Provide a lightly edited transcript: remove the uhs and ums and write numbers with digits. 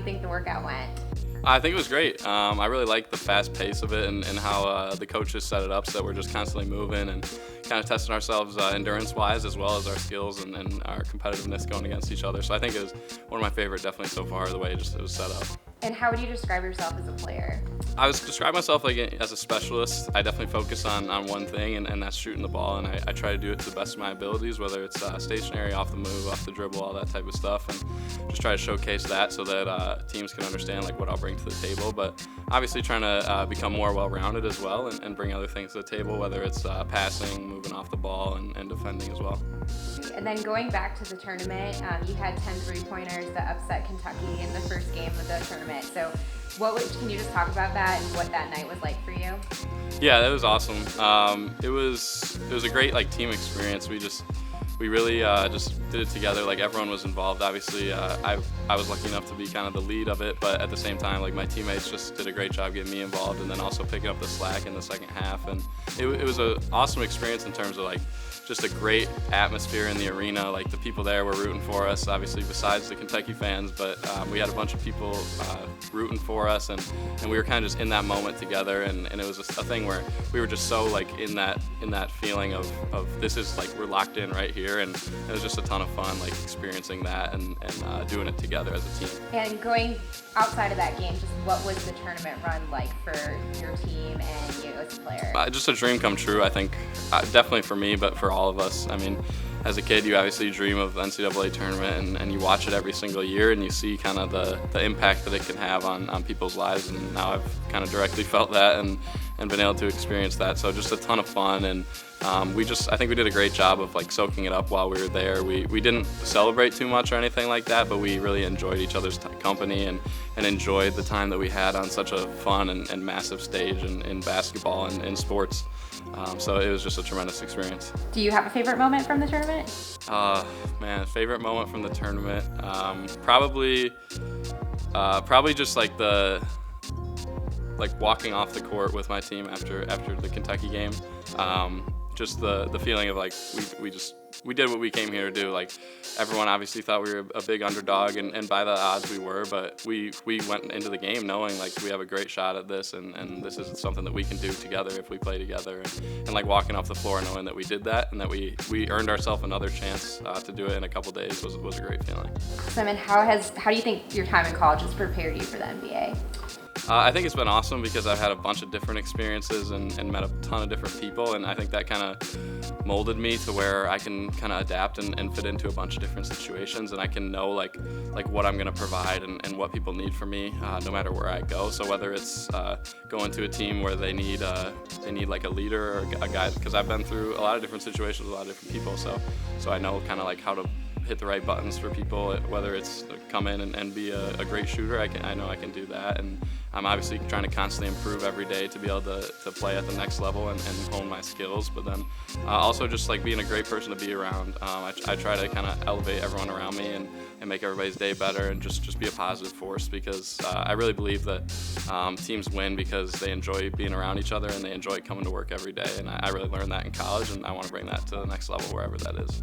think the workout went? I think it was great. I really like the fast pace of it and how the coaches set it up so that we're just constantly moving and kind of testing ourselves endurance-wise as well as our skills and our competitiveness going against each other. So I think it was one of my favorite definitely so far, the way it was set up. And how would you describe yourself as a player? I would describe myself like as a specialist. I definitely focus on one thing, and that's shooting the ball, and I try to do it to the best of my abilities, whether it's stationary, off the move, off the dribble, all that type of stuff, and just try to showcase that so that teams can understand like what I'll bring to the table. But obviously trying to become more well-rounded as well and bring other things to the table, whether it's passing, moving off the ball, and defending as well. And then going back to the tournament, you had 10 three-pointers that upset Kentucky in the first game of the tournament. So can you just talk about that and what that night was like for you? Yeah, that was awesome. It was a great like team experience. We really just did it together. Like everyone was involved. Obviously, I was lucky enough to be kind of the lead of it, but at the same time, like my teammates just did a great job getting me involved, and then also picking up the slack in the second half. And it was an awesome experience in terms of like just a great atmosphere in the arena. Like the people there were rooting for us, obviously besides the Kentucky fans, but we had a bunch of people rooting for us, and we were kind of just in that moment together. And it was a thing where we were just so like in that feeling of this is like we're locked in right here. And it was just a ton of fun, like experiencing that and doing it together as a team. And going outside of that game, just what was the tournament run like for your team and you as a player? Just a dream come true, I think. Definitely for me, but for all of us. I mean, as a kid, you obviously dream of the NCAA tournament, and you watch it every single year, and you see kind of the impact that it can have on people's lives. And now I've kind of directly felt that and been able to experience that. So just a ton of fun, and I think we did a great job of like soaking it up while we were there. We didn't celebrate too much or anything like that, but we really enjoyed each other's company and enjoyed the time that we had on such a fun and massive stage in basketball and in sports. So it was just a tremendous experience. Do you have a favorite moment from the tournament? Favorite moment from the tournament? Probably just like walking off the court with my team after the Kentucky game. Just the feeling of like we did what we came here to do. Like everyone obviously thought we were a big underdog, and by the odds we were, but we went into the game knowing like we have a great shot at this, and this is something that we can do together if we play together, and like walking off the floor knowing that we did that and that we earned ourselves another chance to do it in a couple days was a great feeling. Simon, how do you think your time in college has prepared you for the NBA? I think it's been awesome because I've had a bunch of different experiences and met a ton of different people, and I think that kind of molded me to where I can kind of adapt and fit into a bunch of different situations, and I can know like what I'm going to provide and what people need from me no matter where I go. So whether it's going to a team where they need like a leader or a guy, because I've been through a lot of different situations with a lot of different people, so I know kind of like how to hit the right buttons for people, whether it's come in and be a great shooter. I know I can do that, and I'm obviously trying to constantly improve every day to be able to play at the next level and hone my skills, but then also just like being a great person to be around. I try to kind of elevate everyone around me and make everybody's day better and just be a positive force, because I really believe that teams win because they enjoy being around each other and they enjoy coming to work every day, and I really learned that in college, and I want to bring that to the next level wherever that is.